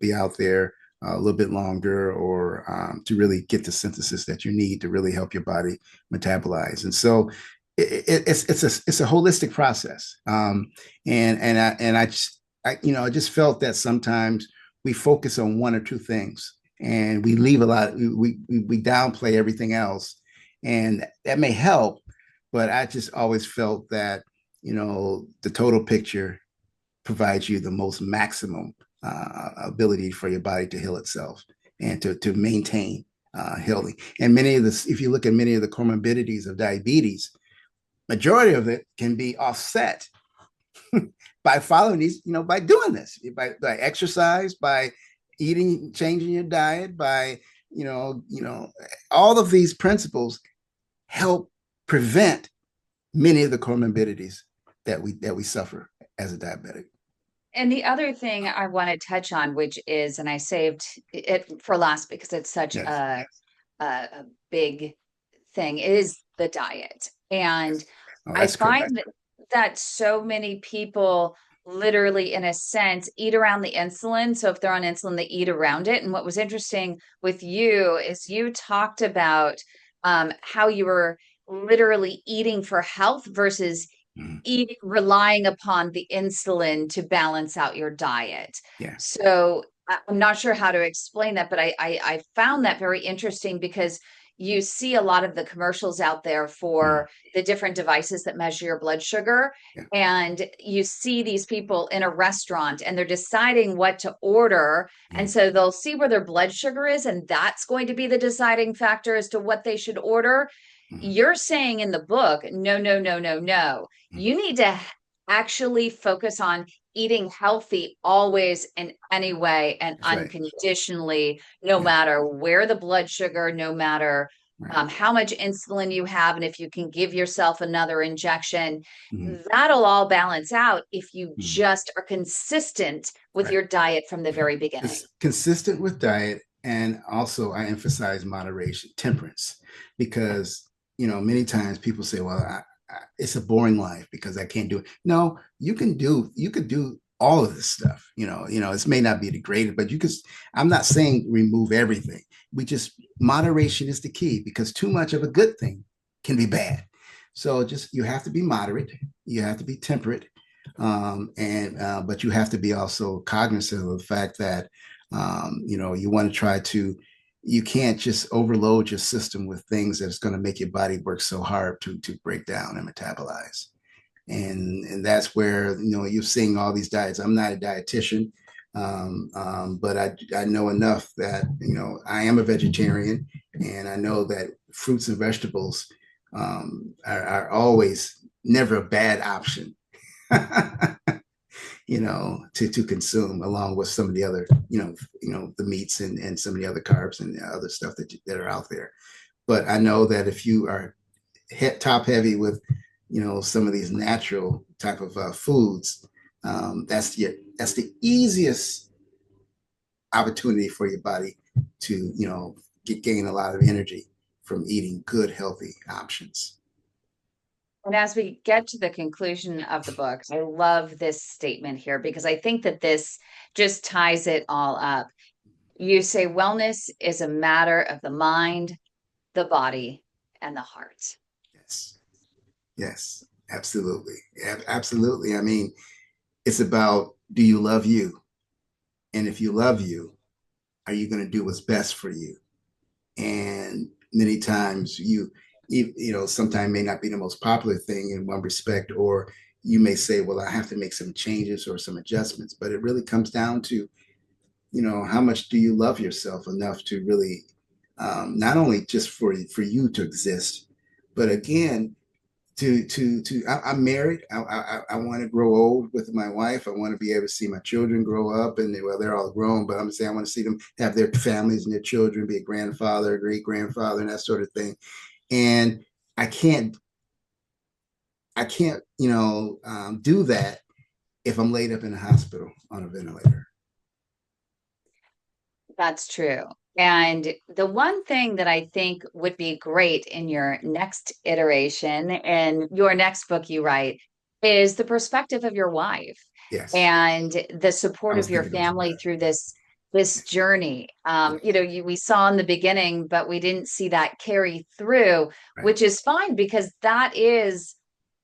be out there a little bit longer or to really get the synthesis that you need to really help your body metabolize. And so it's a holistic process. I just felt that sometimes we focus on one or two things and we leave a lot. We downplay everything else, and that may help. But I just always felt that the total picture provides you the most maximum ability for your body to heal itself and to maintain healing. And many of this, if you look at many of the comorbidities of diabetes, majority of it can be offset by following these, by doing this, by exercise, by eating, changing your diet, by all of these principles help prevent many of the comorbidities that we suffer as a diabetic. And the other thing I want to touch on, which is, and I saved it for last because it's such Yes, a big thing, is the diet. And yes. Oh, I that's critical. find that so many people literally, in a sense, eat around the insulin. So if they're on insulin, they eat around it. And what was interesting with you is you talked about how you were literally eating for health versus Mhm. relying upon the insulin to balance out your diet. Yeah. So I'm not sure how to explain that, but I found that very interesting because you see a lot of the commercials out there Mhm. for the different devices that measure your blood sugar. Yeah. And you see these people in a restaurant and they're deciding what to order. And Mhm. so they'll see where their blood sugar is, and that's going to be the deciding factor as to what they should order. Mhm. You're saying in the book, no, no, no, no, no. Mhm. You need to actually focus on eating healthy always in any way and That's right. unconditionally, no Yeah. matter where the blood sugar, no matter Right. how much insulin you have, and if you can give yourself another injection, Mhm. that'll all balance out if you Mhm. just are consistent with Right. your diet from the very beginning. Consistent with diet, and also I emphasize moderation, temperance, because many times people say, "Well, it's a boring life because I can't do it." No, you could do all of this stuff. It may not be degraded, but you could. I'm not saying remove everything. We just moderation is the key because too much of a good thing can be bad. So just you have to be moderate. You have to be temperate, and but you have to be also cognizant of the fact that you want to try to you can't just overload your system with things that's going to make your body work so hard to break down and metabolize. And that's where you're seeing all these diets. I'm not a dietitian, but I know enough that I am a vegetarian, and I know that fruits and vegetables are always never a bad option. To consume along with some of the other, the meats and some of the other carbs and the other stuff that are out there. But I know that if you are top heavy with, some of these natural type of foods, that's the easiest opportunity for your body to, gain a lot of energy from eating good, healthy options. And as we get to the conclusion of the book, I love this statement here because I think that this just ties it all up. You say wellness is a matter of the mind, the body, and the heart. Yes, yes, absolutely, absolutely. I mean, it's about, do you love you? And if you love you, are you going to do what's best for you? And many times sometimes may not be the most popular thing in one respect, or you may say, well, I have to make some changes or some adjustments. But it really comes down to, how much do you love yourself enough to really, not only just for you to exist, but again, I'm married. I want to grow old with my wife. I want to be able to see my children grow up, and well, they're all grown, but I'm saying I want to see them have their families and their children, be a grandfather, a great grandfather, and that sort of thing. And I can't, do that if I'm laid up in a hospital on a ventilator. That's true. And the one thing that I think would be great in your next iteration and your next book you write is the perspective of your wife Yes, and the I support was of your thinking those family words. through this journey. Yes, We saw in the beginning, but we didn't see that carry through, right, which is fine because that is,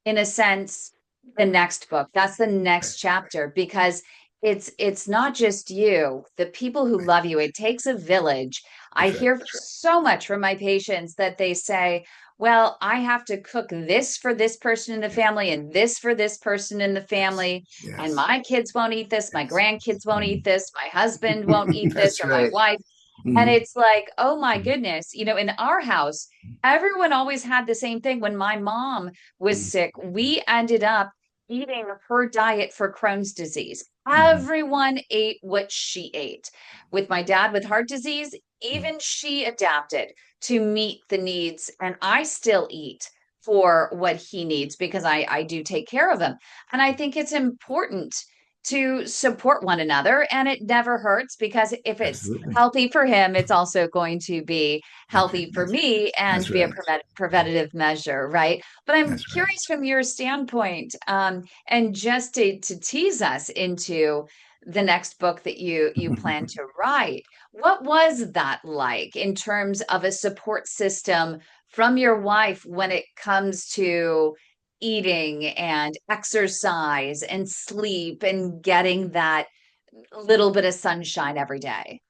in a sense, the next book. That's the right, next chapter because it's not just you, the people who right. love you. It takes a village. I That's right. hear so much from my patients that they say, well, I have to cook this for this person in the Yeah. family and this for this person in the Yes, family. And yes, my kids won't eat this. My yes. grandkids won't eat this. My husband won't eat this, That's or my right. wife. And Mm-hmm. it's like, oh my goodness, in our house, everyone always had the same thing. When my mom was Mm-hmm. sick, we ended up eating her diet for Crohn's disease. Mm-hmm. Everyone ate what she ate. With my dad with heart disease, even she adapted to meet the needs. And I still eat for what he needs because I do take care of him. And I think it's important to support one another. And it never hurts because if it's Absolutely. healthy for him, it's also going to be healthy for That's, me and that's be a right. preventative measure, right? But I'm That's right. curious from your standpoint, and just to tease us into the next book that you plan to write, what was that like in terms of a support system from your wife when it comes to eating and exercise and sleep and getting that little bit of sunshine every day?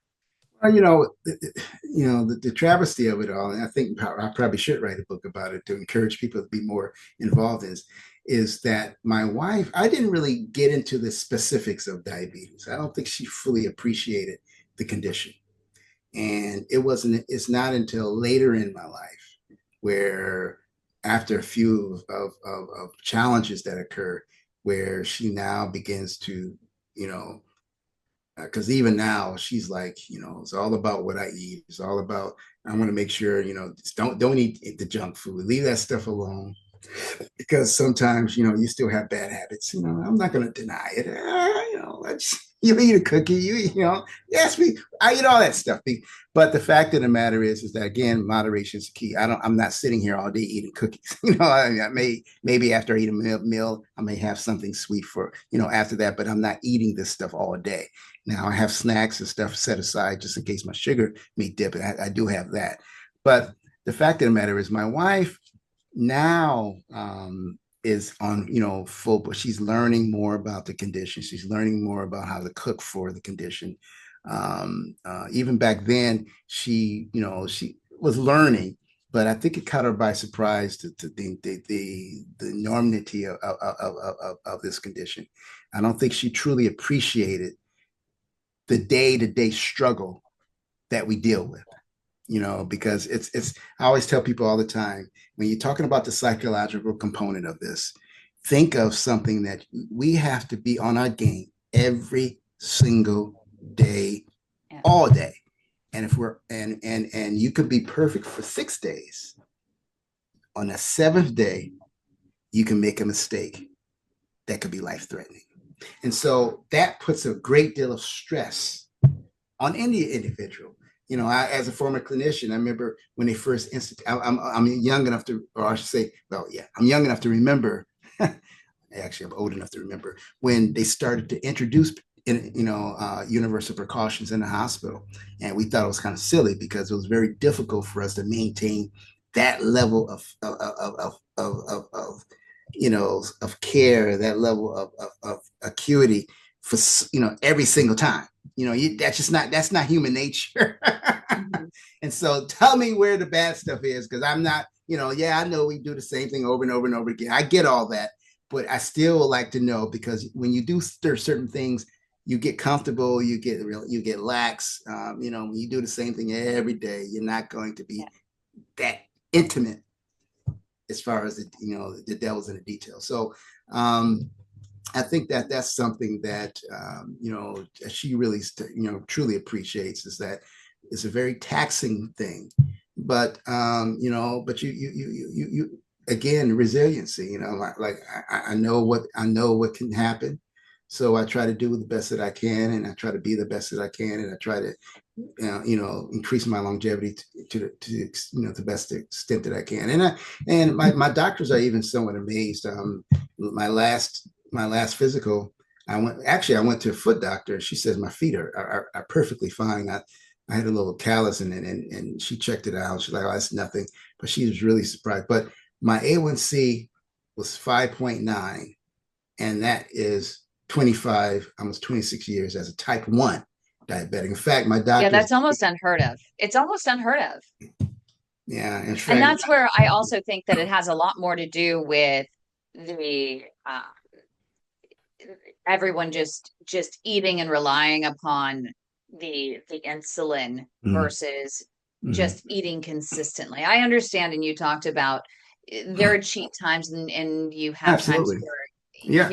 Well, the travesty of it all, and I think I probably should write a book about it to encourage people to be more involved in, is that my wife, I didn't really get into the specifics of diabetes. I don't think she fully appreciated the condition. And it's not until later in my life where, after a few of challenges that occur, where she now begins to, you know, because even now she's like, it's all about what I eat. It's all about, I want to make sure, just don't eat the junk food. Leave that stuff alone, because sometimes you still have bad habits. I'm not going to deny it. You eat a cookie, yes, I eat all that stuff. But the fact of the matter is that, again, moderation is key. I'm not sitting here all day eating cookies. I maybe after I eat a meal, I may have something sweet for after that, but I'm not eating this stuff all day. Now I have snacks and stuff set aside just in case my sugar may dip, and I do have that. But the fact of the matter is, my wife now is on full, but she's learning more about the condition. She's learning more about how to cook for the condition. Even back then, she was learning, but I think it caught her by surprise to the enormity of this condition. I don't think she truly appreciated the day-to-day struggle that we deal with, because it's I always tell people all the time, when you're talking about the psychological component of this, think of something that we have to be on our game every single day, Yeah. all day. And if we're and you could be perfect for 6 days. On the seventh day, you can make a mistake that could be life threatening. And so that puts a great deal of stress on any individual. As a former clinician, I remember when they first I'm young enough to, or I should say, well, yeah, I'm young enough to remember. Actually, I'm old enough to remember when they started to introduce, universal precautions in the hospital, and we thought it was kind of silly because it was very difficult for us to maintain that level of care, that level of acuity for every single time. That's not human nature. Mhm. And so tell me where the bad stuff is, because I'm not, yeah, I know we do the same thing over and over and over again. I get all that, but I still like to know, because when you do certain things, you get comfortable, you get lax. When you do the same thing every day, you're not going to be Yeah. that intimate as far as the devil's in the details. So I think that that's something that she really truly appreciates, is that it's a very taxing thing, but but you again, resiliency. Like I know what can happen, so I try to do the best that I can, and I try to be the best that I can, and I try to increase my longevity to the best extent that I can. And my doctors are even somewhat amazed. My last physical, I went to a foot doctor. She says my feet are perfectly fine. I had a little callus in it, and she checked it out. She's like, oh, that's nothing. But she was really surprised. But my A1C was 5.9, and that is 25, almost 26 years as a type 1 diabetic. In fact, my Yeah, doctors, that's almost unheard of. It's almost unheard of. yeah, in And fact, that's where I also think that it has a lot more to do with the everyone just eating and relying upon the insulin mm, versus mm, just eating consistently. I understand, and you talked about there are cheat times, and you have times absolutely, where yeah,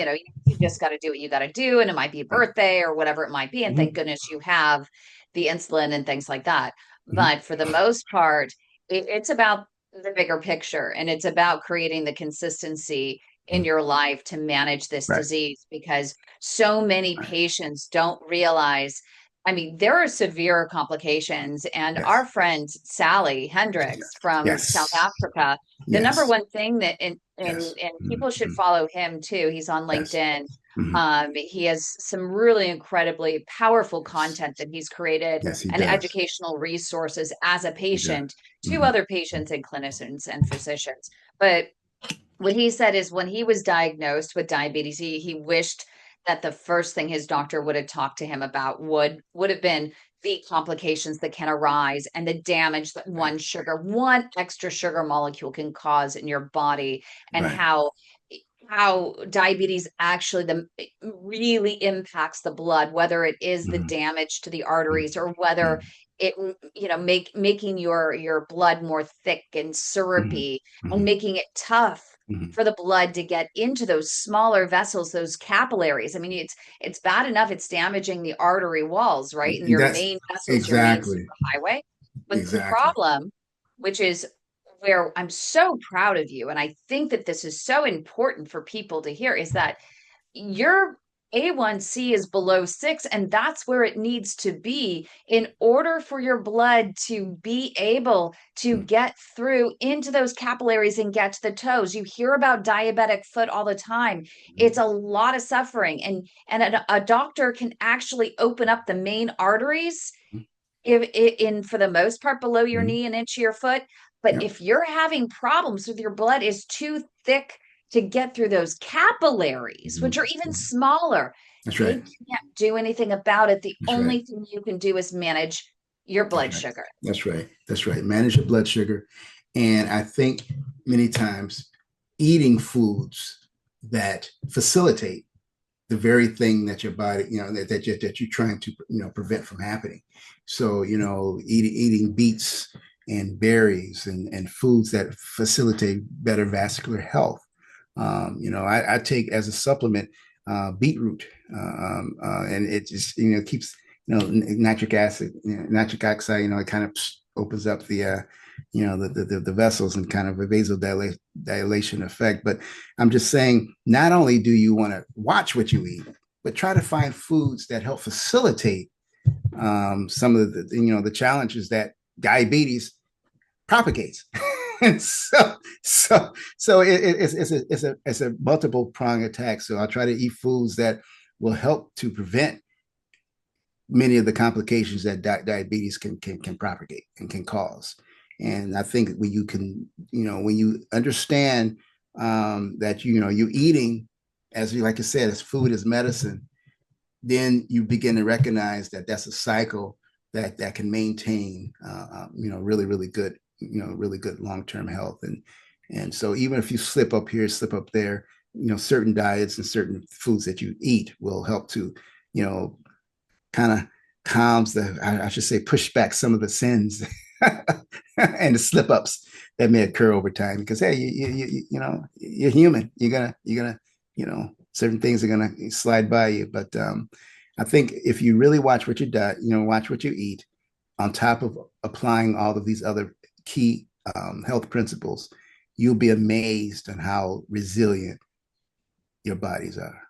you just got to do what you got to do, and it might be a birthday or whatever it might be, and thank mm, goodness you have the insulin and things like that. mm, But for the most part, it's about the bigger picture, and it's about creating the consistency in mm, your life to manage this right, disease, because so many right, patients don't realize. I mean, there are severe complications. And yes, our friend Sally Hendricks from South yes, Africa, the number yes, one thing that, yes, and mm, people should mm, follow him too. He's on yes, LinkedIn. mm, He has some really incredibly powerful yes, content that he's created, yes, he and does, educational resources as a he does, patient to mm, other patients and clinicians and physicians. But what he said is when he was diagnosed with diabetes, he wished that the first thing his doctor would have talked to him about would have been the complications that can arise and the damage that right, one extra sugar molecule can cause in your body, and right, how diabetes actually really impacts the blood, whether it is the mm, damage to the mm, arteries or whether mm, it making your blood more thick and mm, syrupy and mm, making it tough Mhm. for the blood to get into those smaller vessels, those capillaries. I mean, it's bad enough it's damaging the artery walls, right? And your That's main vessels, your main exactly, superhighway. But the exactly. problem, which is where I'm so proud of you, and I think that this is so important for people to hear, is that your A1C is below 6, and that's where it needs to be in order for your blood to be able to Mhm. get through into those capillaries and get to the toes. You hear about diabetic foot all the time. It's a lot of suffering, and a doctor can actually open up the main arteries if in for the most part below your Mhm. knee and into your foot. But Yep. if you're having problems with your blood is too thick to get through those capillaries, which Mhm. are even smaller, That's they right. can't do anything about it. The That's right. only thing you can do is manage your That's blood right. sugar. That's right. That's right. Manage your blood sugar. And I think many times eating foods that facilitate the very thing that your body, that you're trying to, prevent from happening. So, eating beets and berries and foods that facilitate better vascular health. I take as a supplement beetroot, and it just keeps nitric acid, nitric oxide. It kind of opens up the vessels and kind of a vasodilation effect. But I'm just saying, not only do you want to watch what you eat, but try to find foods that help facilitate some of the challenges that diabetes propagates. And it's a multiple prong attack. So I'll try to eat foods that will help to prevent many of the complications that diabetes can propagate and can cause. And I think when you understand that you're eating, as you like I said, as food is medicine, then you begin to recognize that that's a cycle that can maintain really good really good long-term health. And so even if you slip up here, slip up there, certain diets and certain foods that you eat will help to you know kind of calms I should say, push back some of the sins and the slip ups that may occur over time. Because hey, you're human. You're gonna certain things are gonna slide by you. But I think if you really watch what you do, watch what you eat, on top of applying all of these other key health principles, you'll be amazed on how resilient your bodies are.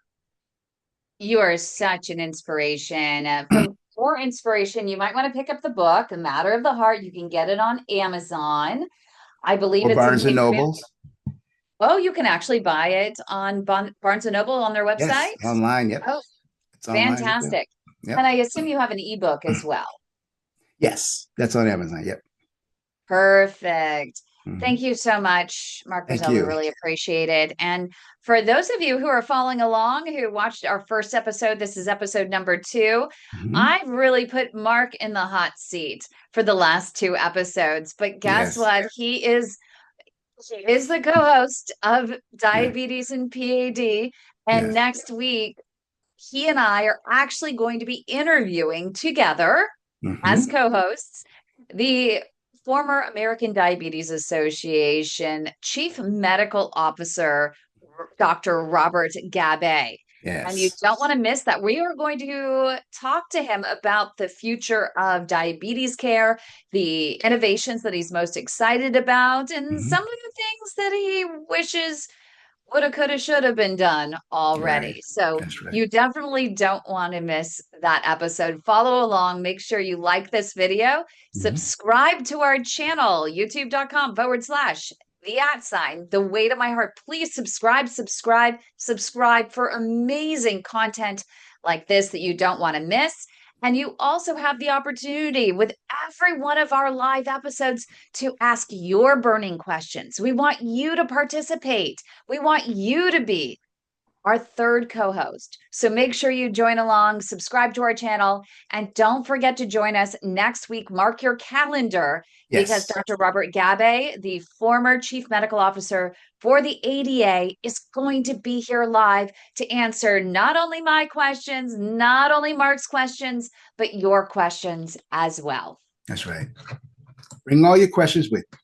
You are such an inspiration. For more inspiration, you might want to pick up the book, A Matter of the Heart. You can get it on Amazon. I believe Or it's Barnes and being Nobles. Oh, you can actually buy it on Barnes and Noble on their Yes, website. online. Yep, Oh, it's online as well. fantastic. And Yep. I assume you have an ebook as well. Yes, that's on Amazon. Yep. Perfect. Thank Mhm. you so much, Mark Thank Brezzell. We you. really appreciate it. And for those of you who are following along, who watched our first episode, this is episode number 2. Mhm. I've really put Mark in the hot seat for the last 2 episodes. But guess Yes. what? He is the co-host of Yeah. Diabetes and PAD. And Yes. next week, he and I are actually going to be interviewing together as Hmm. co-hosts the former American Diabetes Association Chief Medical Officer, Dr. Robert Gabe. And you Yes. don't want to miss that. We are going to talk to him about the future of diabetes care, the innovations that he's most excited about, and some Hmm. of the things that he wishes woulda, coulda, shoulda been done Right. already. So That's right. you definitely don't want to miss that episode. Follow along. Make sure you like this video. Hmm. Subscribe to our channel, youtube.com/, the @ sign, the way to my heart. Please subscribe for amazing content like this that you don't want to miss. And you also have the opportunity with every one of our live episodes to ask your burning questions. We want you to participate. We want you to be our third co host. So make sure you join along, subscribe to our channel, and don't forget to join us next week. Mark your calendar because Yes. Dr. Robert Gabe, the former chief medical officer for the ADA, is going to be here live to answer not only my questions, not only Mark's questions, but your questions as well. That's right. Bring all your questions with you.